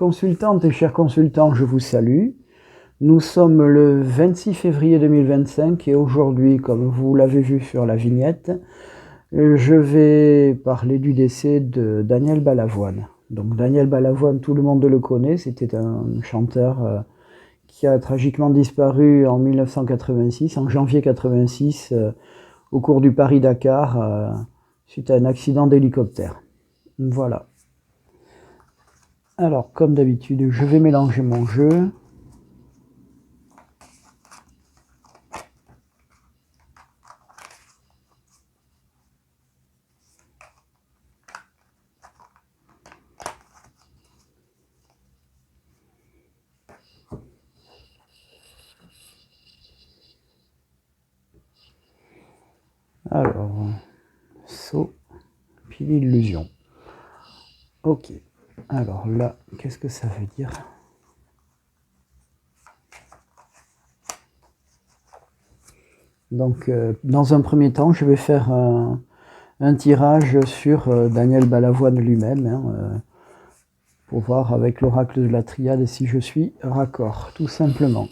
consultantes et chers consultants, je vous salue. Nous sommes le 26 février 2025 et aujourd'hui, comme vous l'avez vu sur la vignette, je vais parler du décès de Daniel Balavoine. Donc Daniel Balavoine, tout le monde le connaît, c'était un chanteur qui a tragiquement disparu en 1986, en janvier 86, au cours du Paris-Dakar, suite à un accident d'hélicoptère. Voilà. Alors, comme d'habitude, je vais mélanger mon jeu. Alors, saut, puis l'illusion. Ok. Alors là, qu'est-ce que ça veut dire? Donc, dans un premier temps, je vais faire un tirage sur Daniel Balavoine lui-même, pour voir avec l'oracle de la triade si je suis raccord, tout simplement.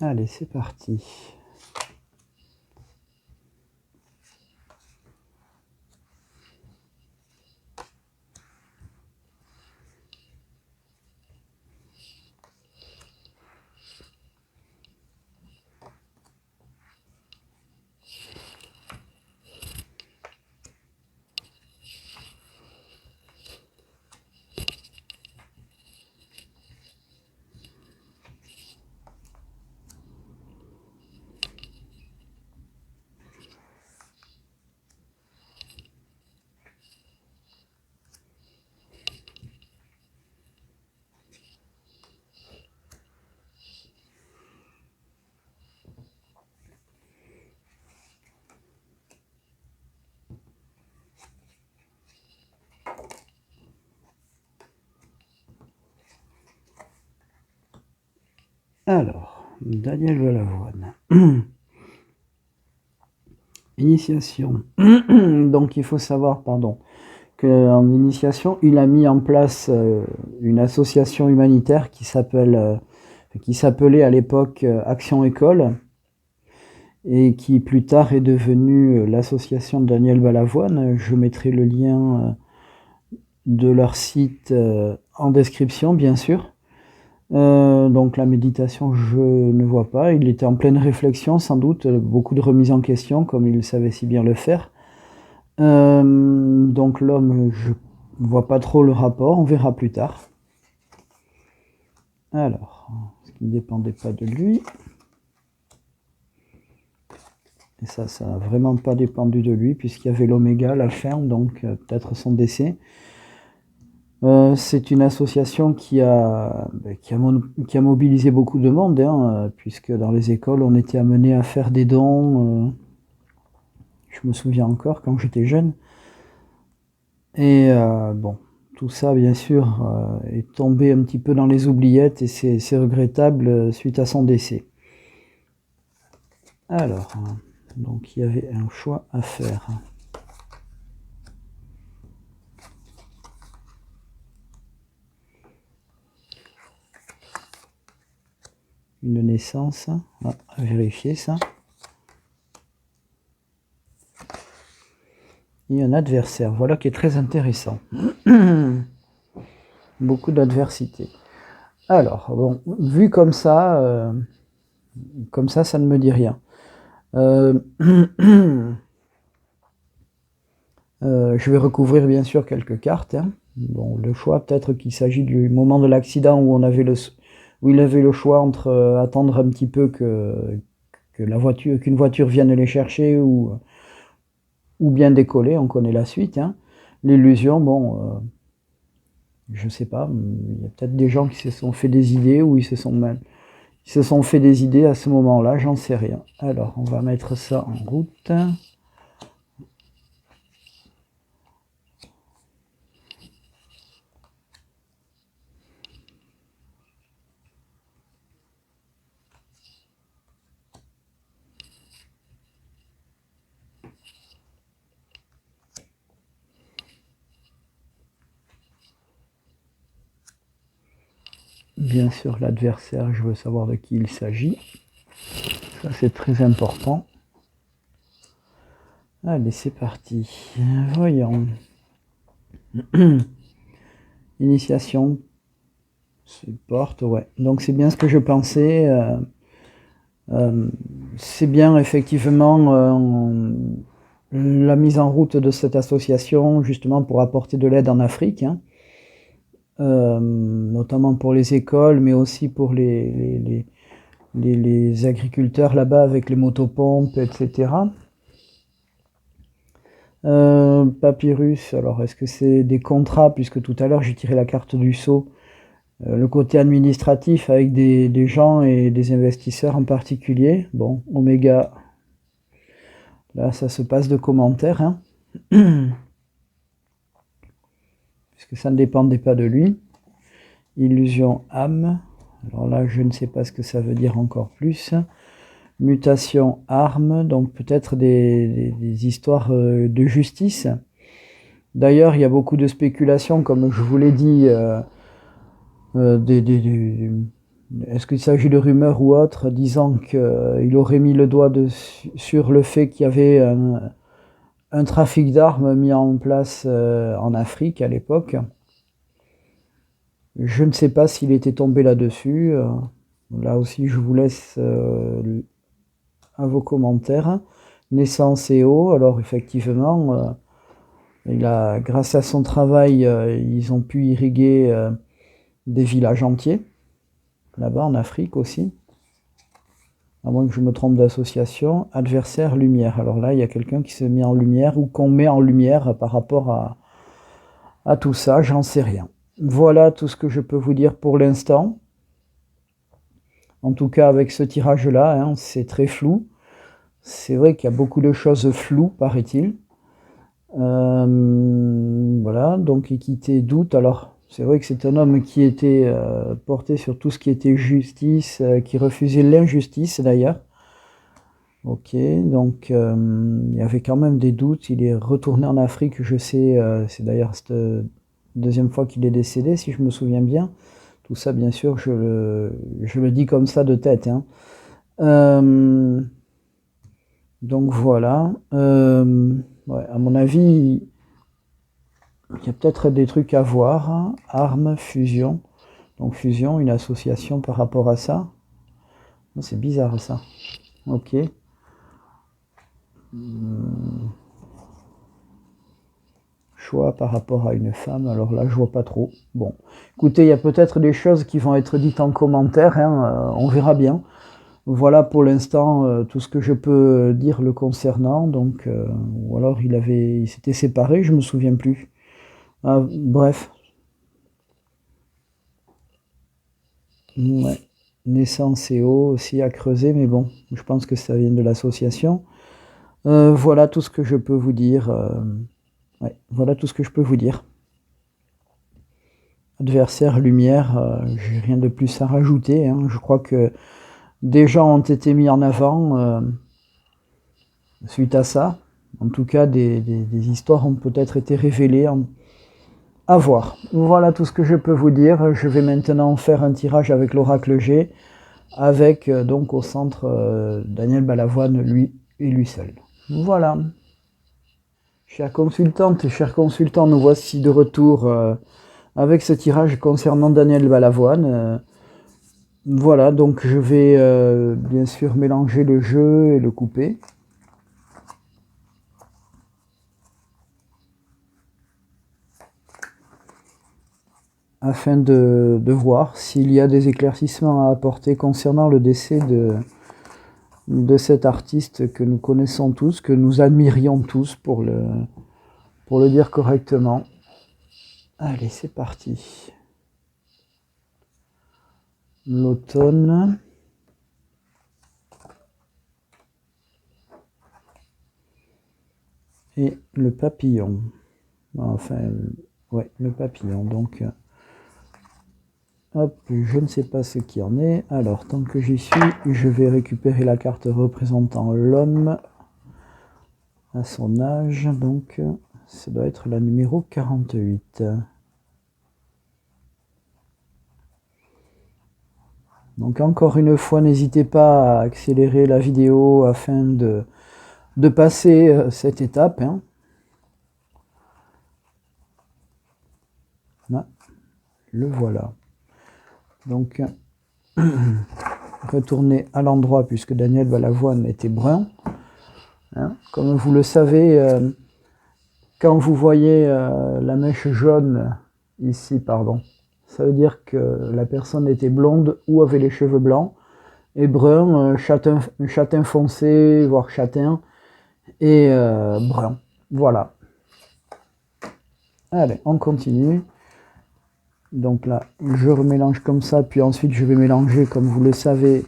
Allez, c'est parti. Alors, Daniel Balavoine. Initiation. Donc il faut savoir, qu'en initiation, il a mis en place une association humanitaire qui s'appelait à l'époque Action École, et qui plus tard est devenue l'association de Daniel Balavoine. Je mettrai le lien de leur site en description, bien sûr. Donc la méditation, je ne vois pas. Il était en pleine réflexion, sans doute, beaucoup de remises en question, comme il savait si bien le faire. Donc l'homme, je vois pas trop le rapport, on verra plus tard. Alors, ce qui ne dépendait pas de lui. Et ça n'a vraiment pas dépendu de lui, puisqu'il y avait l'oméga à la fin, donc peut-être son décès. C'est une association qui a mobilisé beaucoup de monde, puisque dans les écoles, on était amené à faire des dons. Je me souviens encore quand j'étais jeune. Et bon, tout ça, bien sûr, est tombé un petit peu dans les oubliettes et c'est regrettable suite à son décès. Alors, donc il y avait un choix à faire. Une naissance, à vérifier ça. Et un adversaire, voilà qui est très intéressant. Beaucoup d'adversité. Alors, bon, vu comme ça, ça ne me dit rien. Je vais recouvrir bien sûr quelques cartes. Bon, le choix, peut-être qu'il s'agit du moment de l'accident où il avait le choix entre attendre un petit peu qu'une voiture vienne les chercher ou bien décoller. On connaît la suite. L'illusion, bon, je sais pas. Il y a peut-être des gens qui se sont fait des idées ou ils se sont fait des idées à ce moment-là. J'en sais rien. Alors, on va mettre ça en route. bien sûr l'adversaire, je veux savoir de qui il s'agit. Ça c'est très important. Allez, c'est parti. Voyons. Initiation. Support, ouais. Donc c'est bien ce que je pensais. C'est bien effectivement la mise en route de cette association justement pour apporter de l'aide en Afrique, hein. Notamment pour les écoles, mais aussi pour les agriculteurs là-bas avec les motopompes, etc. Papyrus, alors est-ce que c'est des contrats, puisque tout à l'heure j'ai tiré la carte du sceau, le côté administratif avec des gens et des investisseurs en particulier. Bon, Oméga, là ça se passe de commentaires, hein, puisque ça ne dépendait pas de lui. Illusion âme, alors là je ne sais pas ce que ça veut dire encore plus. Mutation arme, donc peut-être des histoires de justice. D'ailleurs il y a beaucoup de spéculations, comme je vous l'ai dit, est-ce qu'il s'agit de rumeurs ou autres, disant qu'il aurait mis le doigt sur le fait qu'il y avait un trafic d'armes mis en place en Afrique à l'époque. Je ne sais pas s'il était tombé là-dessus. Là aussi, je vous laisse à vos commentaires. Naissance et eau, alors effectivement, grâce à son travail, ils ont pu irriguer des villages entiers, là-bas en Afrique aussi. À moins que je me trompe d'association. Adversaire, lumière. Alors là, il y a quelqu'un qui s'est mis en lumière ou qu'on met en lumière par rapport à tout ça, j'en sais rien. Voilà tout ce que je peux vous dire pour l'instant. En tout cas, avec ce tirage-là, hein, c'est très flou. C'est vrai qu'il y a beaucoup de choses floues, paraît-il. Voilà, donc équité, doute. Alors, c'est vrai que c'est un homme qui était porté sur tout ce qui était justice, qui refusait l'injustice d'ailleurs. Ok, donc il y avait quand même des doutes. Il est retourné en Afrique, je sais, c'est d'ailleurs cette deuxième fois qu'il est décédé, si je me souviens bien. Tout ça, bien sûr, je le dis comme ça de tête, hein. Donc voilà. Ouais, à mon avis, il y a peut-être des trucs à voir, hein. Armes, fusion. Donc fusion, une association par rapport à ça. C'est bizarre ça. Ok. Choix par rapport à une femme, alors là je vois pas trop. Bon, écoutez, il y a peut-être des choses qui vont être dites en commentaire, hein, on verra bien. Voilà pour l'instant tout ce que je peux dire le concernant. Donc, ou alors il s'était séparé, je me souviens plus. Ah, bref. Ouais. Naissance et eau aussi à creuser, mais bon, je pense que ça vient de l'association. Voilà tout ce que je peux vous dire. Ouais, voilà tout ce que je peux vous dire. Adversaire, lumière, j'ai rien de plus à rajouter, hein. Je crois que des gens ont été mis en avant suite à ça. En tout cas, des histoires ont peut-être été révélées. À voir. Voilà tout ce que je peux vous dire. Je vais maintenant faire un tirage avec l'oracle G, avec donc au centre Daniel Balavoine, lui et lui seul. Voilà. Chères consultantes et chers consultants, nous voici de retour avec ce tirage concernant Daniel Balavoine. Voilà, donc je vais bien sûr mélanger le jeu et le couper. Afin de voir s'il y a des éclaircissements à apporter concernant le décès de cet artiste que nous connaissons tous, que nous admirions tous pour le dire correctement. Allez, c'est parti. L'automne. Et le papillon. Enfin, ouais, le papillon. Donc, hop, je ne sais pas ce qu'il en est. Alors, tant que j'y suis, je vais récupérer la carte représentant l'homme à son âge. Donc, ça doit être la numéro 48. Donc encore une fois, n'hésitez pas à accélérer la vidéo afin de passer cette étape. Hein. Là, le voilà. Donc, retournez à l'endroit puisque Daniel Balavoine était brun. Hein. Comme vous le savez, quand vous voyez la mèche jaune ici, pardon, ça veut dire que la personne était blonde ou avait les cheveux blancs, et brun, châtain foncé, voire châtain, et brun. Voilà. Allez, on continue. Donc là, je remélange comme ça, puis ensuite je vais mélanger, comme vous le savez,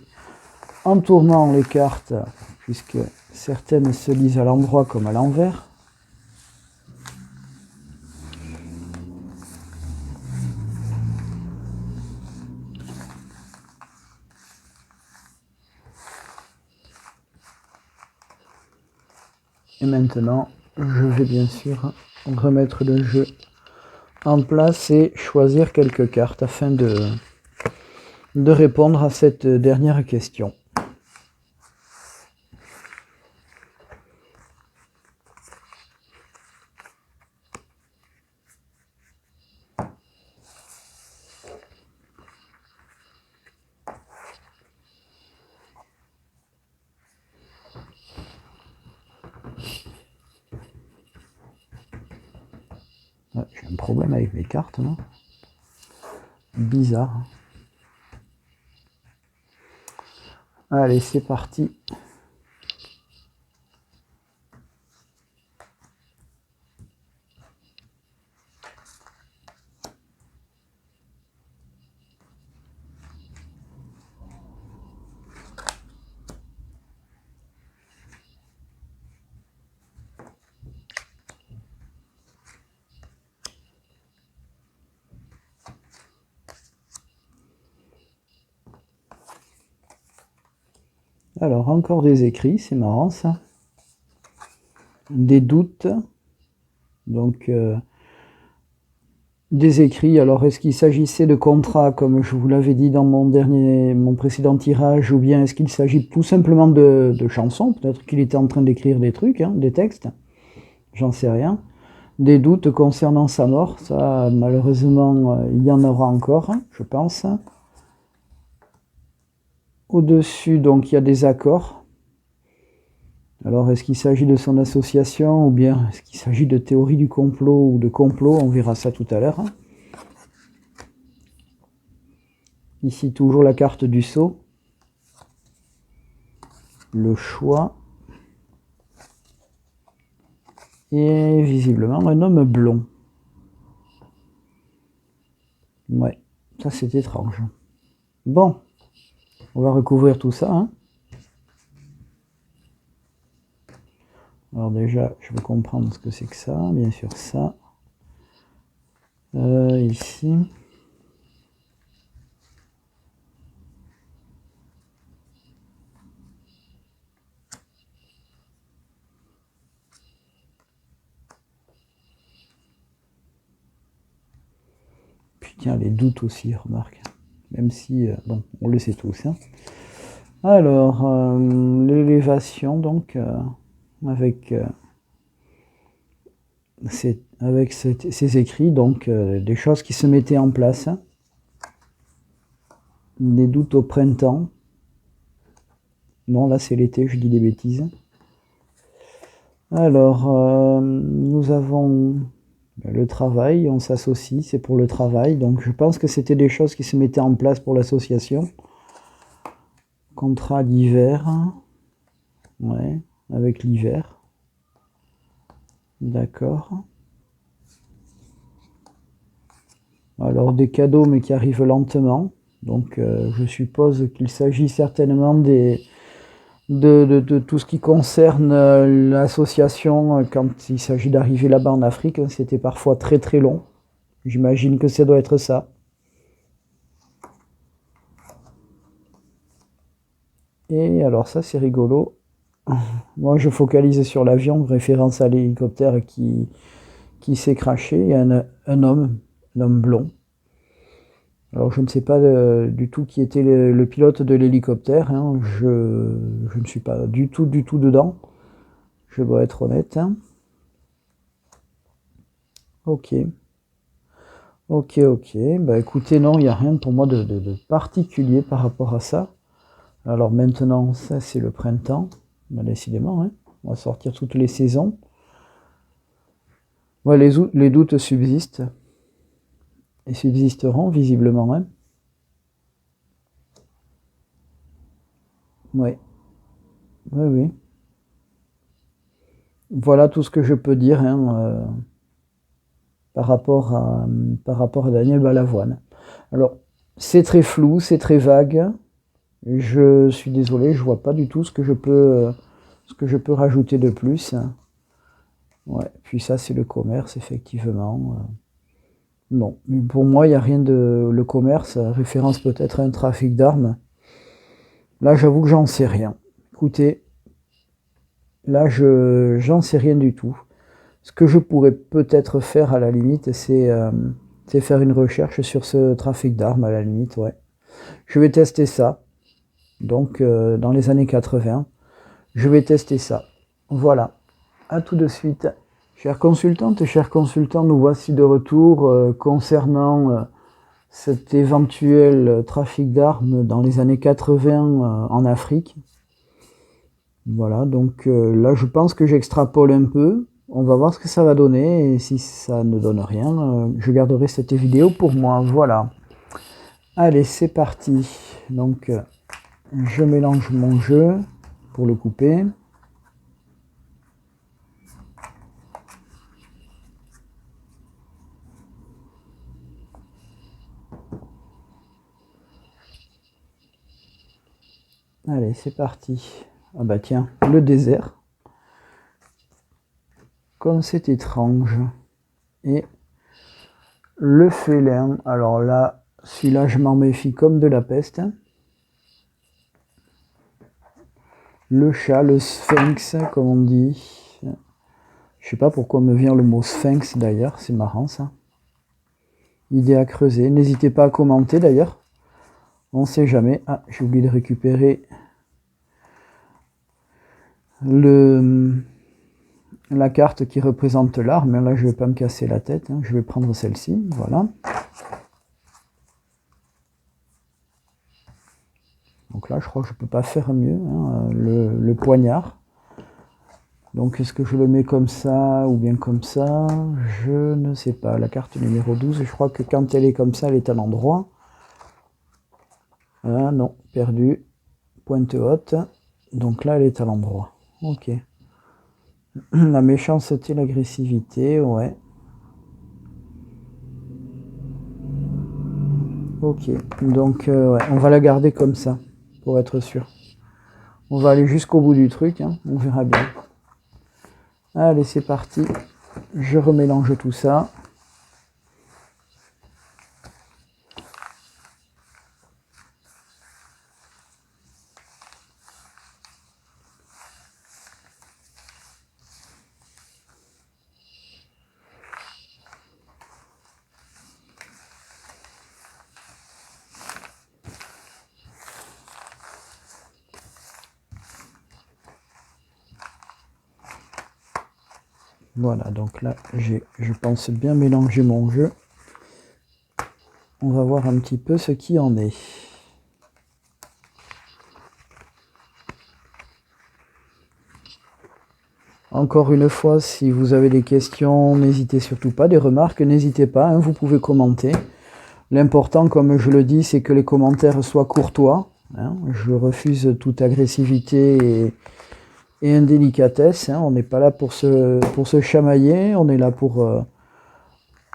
en tournant les cartes, puisque certaines se lisent à l'endroit comme à l'envers. Et maintenant, je vais bien sûr remettre le jeu en place et choisir quelques cartes afin de répondre à cette dernière question. Ouais, j'ai un problème avec mes cartes, non? Bizarre. Allez, c'est parti. Alors, encore des écrits, c'est marrant ça. Des doutes. Donc, des écrits. Alors, est-ce qu'il s'agissait de contrats, comme je vous l'avais dit dans mon précédent tirage, ou bien est-ce qu'il s'agit tout simplement de chansons? Peut-être qu'il était en train d'écrire des trucs, hein, des textes. J'en sais rien. Des doutes concernant sa mort. Ça, malheureusement, il y en aura encore, hein, je pense. Au-dessus, donc, il y a des accords. Alors, est-ce qu'il s'agit de son association ou bien est-ce qu'il s'agit de théorie du complot ou de complot? On verra ça tout à l'heure. Ici, toujours la carte du sceau. Le choix. Et visiblement, un homme blond. Ouais, ça c'est étrange. Bon, on va recouvrir tout ça. Hein. Alors déjà, je veux comprendre ce que c'est que ça. Bien sûr, ça. Ici. Puis tiens, les doutes aussi, remarque. Même si, bon, on le sait tous. Hein. Alors, l'élévation, donc, avec ces écrits, donc des choses qui se mettaient en place. Des doutes au printemps. Non, là c'est l'été, je dis des bêtises. Alors, nous avons le travail, on s'associe, c'est pour le travail. Donc je pense que c'était des choses qui se mettaient en place pour l'association. Contrat d'hiver. Ouais, avec l'hiver. D'accord. Alors des cadeaux mais qui arrivent lentement. Donc je suppose qu'il s'agit certainement de tout ce qui concerne l'association quand il s'agit d'arriver là-bas en Afrique. C'était parfois très très long. J'imagine que ça doit être ça. Et alors ça c'est rigolo. Moi je focalise sur l'avion, référence à l'hélicoptère qui s'est crashé. Il y a un homme blond. Alors je ne sais pas du tout qui était le pilote de l'hélicoptère, hein. Je ne suis pas du tout dedans. Je dois être honnête, hein. Ok. Ok, ok. Bah écoutez, non, il n'y a rien pour moi de particulier par rapport à ça. Alors maintenant, ça c'est le printemps. Bah, décidément, hein. On va sortir toutes les saisons. Ouais, les doutes subsistent. Et subsisteront visiblement, hein. Ouais. Oui, oui. Voilà tout ce que je peux dire, hein, par rapport à Daniel Balavoine. Alors, c'est très flou, c'est très vague. Je suis désolé, je vois pas du tout ce que je peux rajouter de plus. Ouais, puis ça, c'est le commerce, effectivement. Non, mais pour moi, il n'y a rien de... Le commerce, référence peut-être à un trafic d'armes. Là, j'avoue que j'en sais rien. Écoutez, là, j'en sais rien du tout. Ce que je pourrais peut-être faire, à la limite, c'est faire une recherche sur ce trafic d'armes, à la limite, ouais. Je vais tester ça. Donc, dans les années 80, je vais tester ça. Voilà. À tout de suite. Chères consultantes et chers consultants, nous voici de retour concernant cet éventuel trafic d'armes dans les années 80 en Afrique. Voilà, donc là je pense que j'extrapole un peu. On va voir ce que ça va donner et si ça ne donne rien, je garderai cette vidéo pour moi. Voilà. Allez, c'est parti. Donc je mélange mon jeu pour le couper. Allez, c'est parti. Ah bah tiens, le désert. Comme c'est étrange. Et le félin. Alors là, celui-là, je m'en méfie comme de la peste. Le chat, le sphinx, comme on dit. Je sais pas pourquoi me vient le mot sphinx d'ailleurs, c'est marrant ça. Idée à creuser. N'hésitez pas à commenter d'ailleurs. On sait jamais. Ah, j'ai oublié de récupérer la carte qui représente l'arme. Là, je vais pas me casser la tête, hein. Je vais prendre celle-ci. Voilà. Donc là, je crois que je peux pas faire mieux, hein. Le poignard. Donc, est-ce que je le mets comme ça ou bien comme ça? Je ne sais pas. La carte numéro 12, je crois que quand elle est comme ça, elle est à l'endroit. Ah non, perdu. Pointe haute. Donc là, elle est à l'endroit. Ok. La méchanceté, l'agressivité, ouais. Ok. Donc, ouais, on va la garder comme ça, pour être sûr. On va aller jusqu'au bout du truc, hein. On verra bien. Allez, c'est parti. Je remélange tout ça. Voilà, donc là, je pense bien mélanger mon jeu. On va voir un petit peu ce qui en est. Encore une fois, si vous avez des questions, n'hésitez surtout pas, des remarques, n'hésitez pas, hein, vous pouvez commenter. L'important, comme je le dis, c'est que les commentaires soient courtois, hein. Je refuse toute agressivité et indélicatesse, hein. On n'est pas là pour se chamailler, on est là pour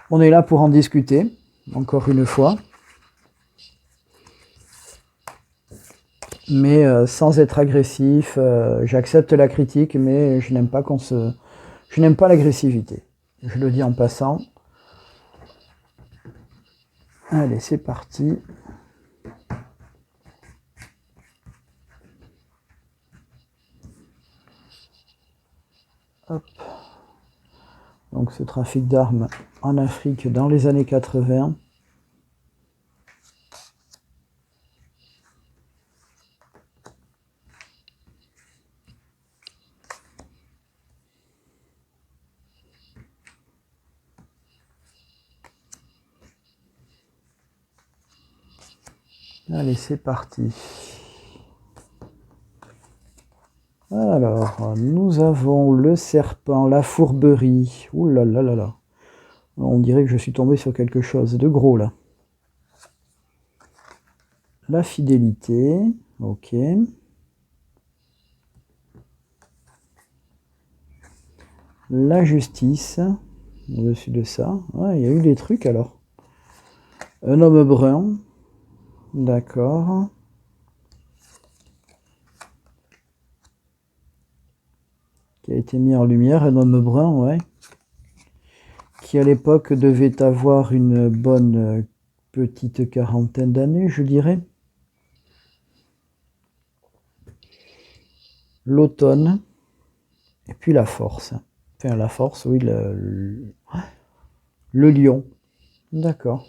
en discuter, encore une fois. Mais sans être agressif, j'accepte la critique, mais je n'aime pas je n'aime pas l'agressivité. Je le dis en passant. Allez, c'est parti. Hop. Donc ce trafic d'armes en Afrique dans les années 80. Allez, c'est parti. Alors, nous avons le serpent, la fourberie. Ouh là là là là. On dirait que je suis tombé sur quelque chose de gros là. La fidélité, ok. La justice, au-dessus de ça. Ouais, il y a eu des trucs alors. Un homme brun, d'accord. Qui a été mis en lumière, un homme brun, ouais. Qui à l'époque devait avoir une bonne petite quarantaine d'années, je dirais. L'automne, et puis la force. Enfin, la force, oui, le lion. D'accord.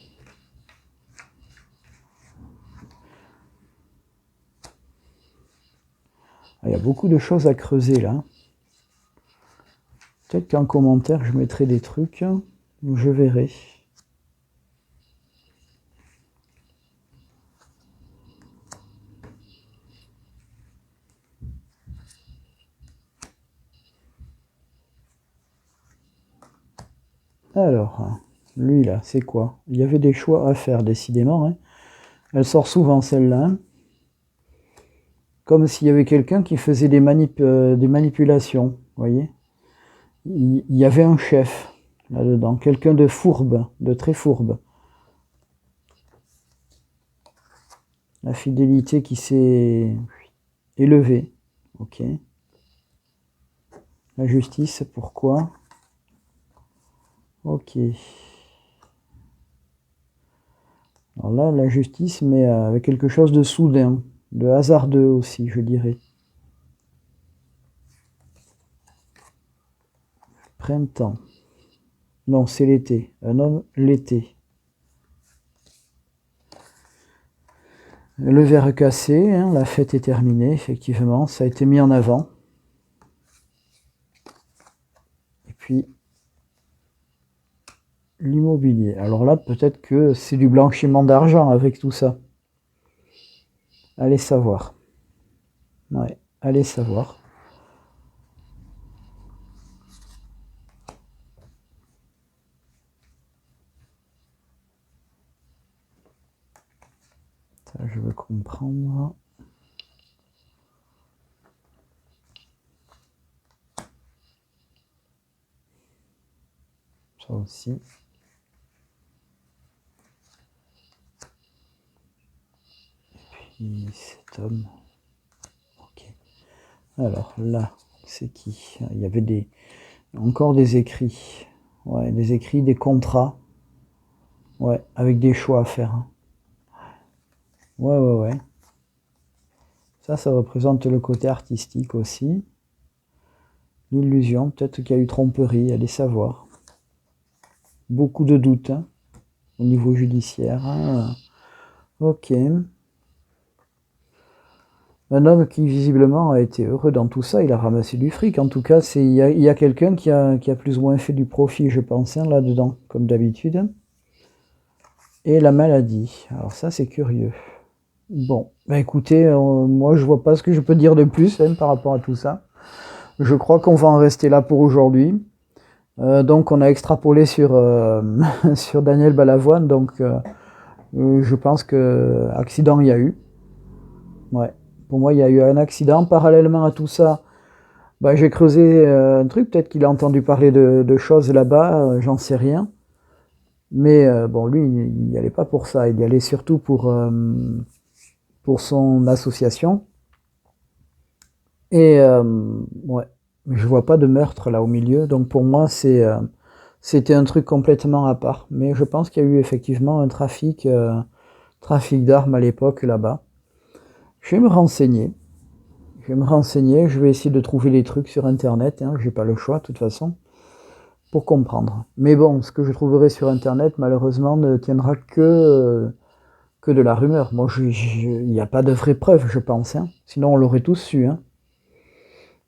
Il y a beaucoup de choses à creuser là. Peut-être qu'en commentaire, je mettrai des trucs. Je verrai. Alors, lui là, c'est quoi? Il y avait des choix à faire, décidément. Hein. Elle sort souvent celle-là. Hein. Comme s'il y avait quelqu'un qui faisait des manipulations. Vous voyez? Il y avait un chef là-dedans. Quelqu'un de fourbe, de très fourbe. La fidélité qui s'est élevée. Ok. La justice, pourquoi? Ok. Alors là, la justice, mais avec quelque chose de soudain, de hasardeux aussi, je dirais. Printemps. Non, c'est l'été. Un homme, l'été. Le verre cassé, hein, la fête est terminée, effectivement, ça a été mis en avant. Et puis, l'immobilier. Alors là, peut-être que c'est du blanchiment d'argent avec tout ça. Allez savoir. Ouais, allez savoir. Ça, je veux comprendre. Ça aussi. Et puis cet homme. Ok. Alors là, c'est qui? Il y avait encore des écrits. Ouais, des écrits, des contrats. Ouais, avec des choix à faire. Hein. Ouais, ouais, ouais. Ça représente le côté artistique aussi. L'illusion, peut-être qu'il y a eu tromperie, allez savoir. Beaucoup de doutes hein, au niveau judiciaire. Hein. Ok. Un homme qui visiblement a été heureux dans tout ça, il a ramassé du fric. En tout cas, il y a quelqu'un qui a plus ou moins fait du profit, je pense, hein, là-dedans, comme d'habitude. Et la maladie. Alors ça, c'est curieux. Bon, bah écoutez, moi je vois pas ce que je peux dire de plus hein, par rapport à tout ça. Je crois qu'on va en rester là pour aujourd'hui. Donc on a extrapolé sur, sur Daniel Balavoine, donc je pense que accident il y a eu. Ouais, pour moi il y a eu un accident. Parallèlement à tout ça, bah, j'ai creusé un truc, peut-être qu'il a entendu parler de choses là-bas, j'en sais rien. Mais bon, lui, il n'y allait pas pour ça, il y allait surtout pour son association. Et ouais, je vois pas de meurtre là au milieu, donc pour moi c'était un truc complètement à part. Mais je pense qu'il y a eu effectivement un trafic d'armes à l'époque là-bas. Je vais me renseigner. Je vais essayer de trouver les trucs sur internet, hein, j'ai pas le choix de toute façon, pour comprendre. Mais bon, ce que je trouverai sur internet, malheureusement, ne tiendra que de la rumeur. Moi, il n'y a pas de vraies preuves, je pense. Hein. Sinon, on l'aurait tous su. Hein.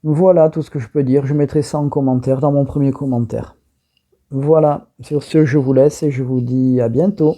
Voilà tout ce que je peux dire. Je mettrai ça en commentaire, dans mon premier commentaire. Voilà, sur ce, je vous laisse et je vous dis à bientôt.